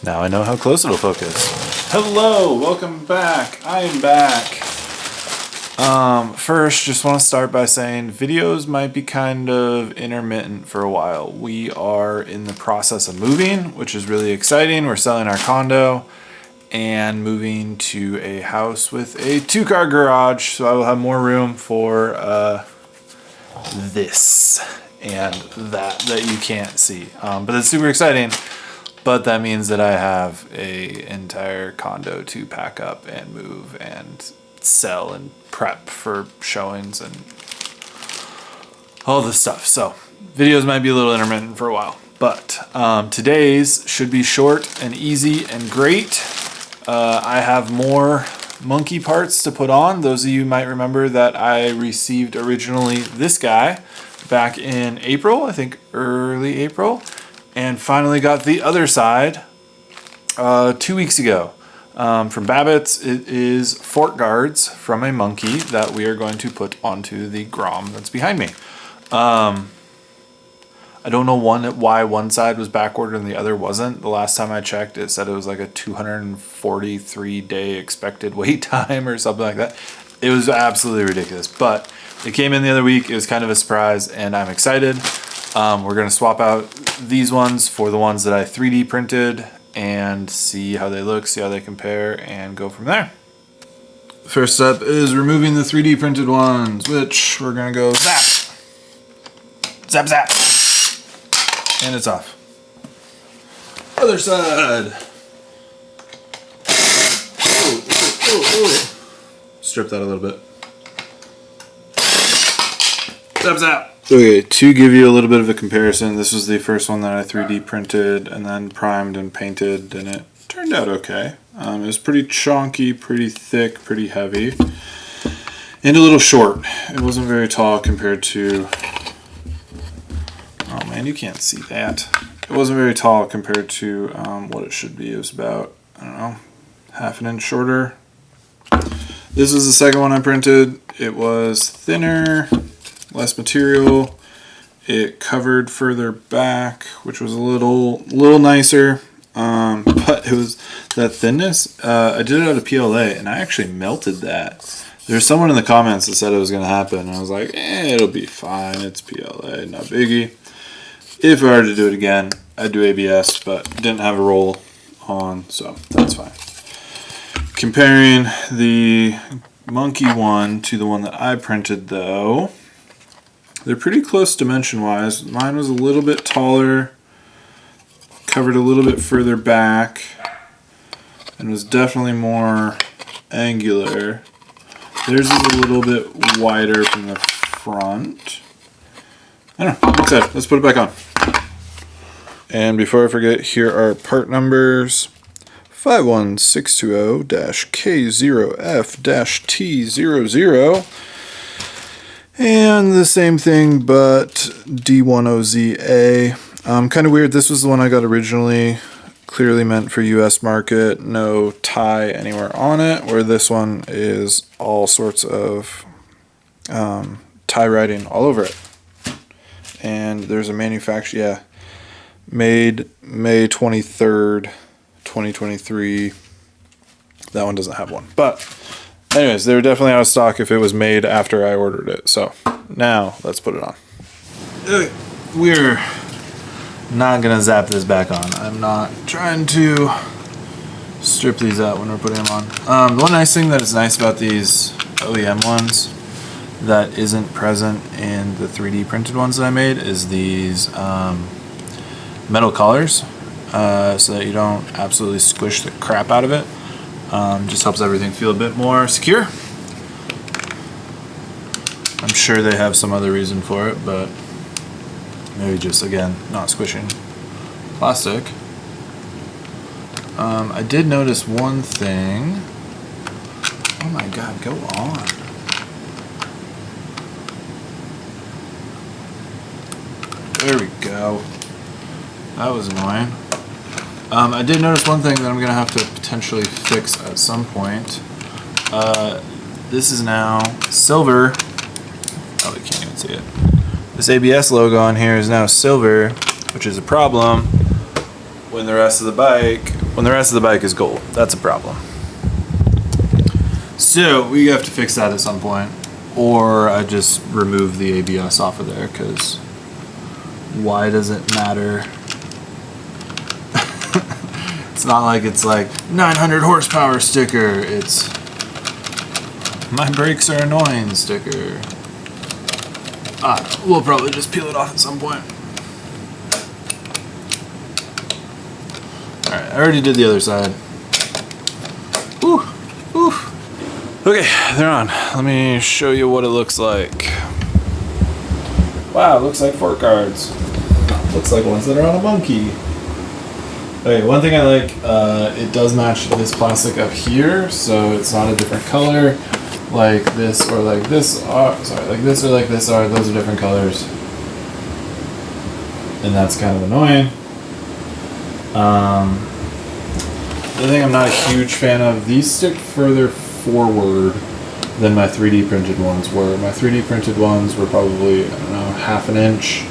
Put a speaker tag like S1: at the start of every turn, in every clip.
S1: Now I know how close it'll focus. Hello, welcome back. I am back. First, just want to start by saying videos might be kind of intermittent for a while. We are in the process of moving, which is really exciting. We're selling our condo and moving to a house with a 2-car garage, so I will have more room for this and that you can't see. But it's super exciting. But that means that I have a entire condo to pack up and move and sell and prep for showings and all this stuff. So videos might be a little intermittent for a while, but today's should be short and easy and great. I have more monkey parts to put on. Those of you might remember that I received originally this guy back in April, I think early April, and finally got the other side 2 weeks ago. From Babbitts, it is fork guards from a monkey that we are going to put onto the Grom that's behind me. I don't know why one side was backordered and the other wasn't. The last time I checked, it said it was like a 243-day expected wait time or something like that. It was absolutely ridiculous, but it came in the other week. It was kind of a surprise, and I'm excited. We're going to swap out these ones for the ones that I 3D printed and see how they look, see how they compare, and go from there. First step is removing the 3D printed ones, which we're going to go zap. Zap, zap. And it's off. Other side. Oh. Strip that a little bit. Zap, zap. Okay, to give you a little bit of a comparison, this was the first one that I 3D printed and then primed and painted, and it turned out okay. It was pretty chunky, pretty thick, pretty heavy, and a little short. It wasn't very tall compared to... Oh man, you can't see that. It wasn't very tall compared to what it should be. It was about, I don't know, half an inch shorter. This was the second one I printed. It was thinner, less material. It covered further back, which was a little nicer. But it was that thinness. I did it out of PLA, and I actually melted that. There's someone in the comments that said it was going to happen, and I was like, it'll be fine. It's PLA, not biggie. If I were to do it again, I'd do ABS, but didn't have a roll on, so that's fine. Comparing the monkey one to the one that I printed, though, they're pretty close dimension-wise. Mine was a little bit taller, covered a little bit further back, and was definitely more angular. Theirs is a little bit wider from the front. I don't know, like I said, let's put it back on. And before I forget, here are part numbers. 51620-K0F-T00. And the same thing, but D10ZA. Kind of weird, this was the one I got originally, clearly meant for US market, no tie anywhere on it, where this one is all sorts of tie writing all over it. And there's a manufacturer, yeah, made May 23rd, 2023. That one doesn't have one. But anyways, they were definitely out of stock if it was made after I ordered it. So now let's put it on. We're not going to zap this back on. I'm not trying to strip these out when we're putting them on. The one nice thing that is nice about these OEM ones that isn't present in the 3D printed ones that I made is these metal collars, so that you don't absolutely squish the crap out of it. Just helps everything feel a bit more secure. I'm sure they have some other reason for it, but maybe just, again, not squishing plastic. I did notice one thing. Oh my god, go on. There we go. That was annoying. I did notice one thing that I'm going to have to potentially fix at some point. This is now silver. Oh, you can't even see it. This ABS logo on here is now silver, which is a problem when the rest of the bike when the rest of the bike is gold. That's a problem. So we have to fix that at some point, or I just remove the ABS off of there, because why does it matter? It's not like it's like 900 horsepower sticker. It's my brakes are annoying sticker. We'll probably just peel it off at some point. Alright, I already did the other side. Whew, whew. Okay, they're on. Let me show you what it looks like. Wow, it looks like fork guards. Looks like ones that are on a monkey. Okay, one thing I like, it does match this plastic up here, so it's not a different color. Like this or like this are, like this or like this are, those are different colors. And that's kind of annoying. The thing I'm not a huge fan of, these stick further forward than my 3D printed ones were. My 3D printed ones were probably, I don't know, half an inch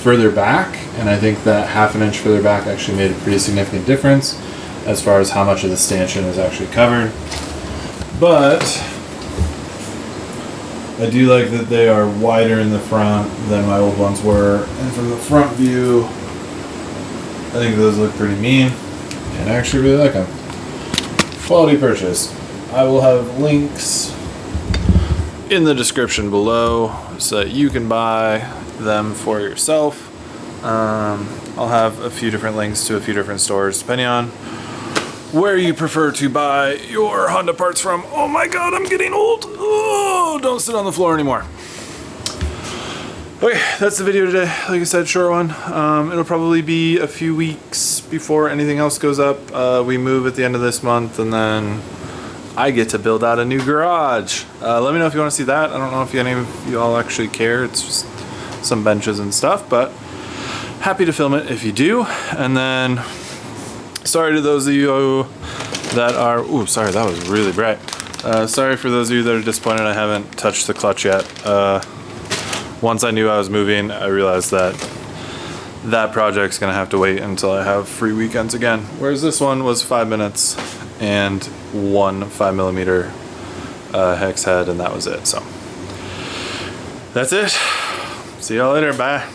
S1: further back, and I think that half an inch further back actually made a pretty significant difference as far as how much of the stanchion is actually covered. But I do like that they are wider in the front than my old ones were, and from the front view I think those look pretty mean, and I actually really like them. Quality purchase. I will have links in the description below so that you can buy them for yourself. I'll have a few different links to a few different stores depending on where you prefer to buy your Honda parts from. Oh my god, I'm getting old. Oh, don't sit on the floor anymore. Okay, that's the video today. Like I said, short one. It'll probably be a few weeks before anything else goes up. We move at the end of this month, and then I get to build out a new garage. Let me know if you want to see that. I don't know if any of you all actually care. It's just some benches and stuff, but happy to film it if you do. And then sorry to those of you that are, ooh, sorry, that was really bright. Sorry for those of you that are disappointed I haven't touched the clutch yet. Once I knew I was moving, I realized that that project's gonna have to wait until I have free weekends again. Whereas this one was 5 minutes and one 5mm hex head, and that was it. So that's it. See y'all later. Bye.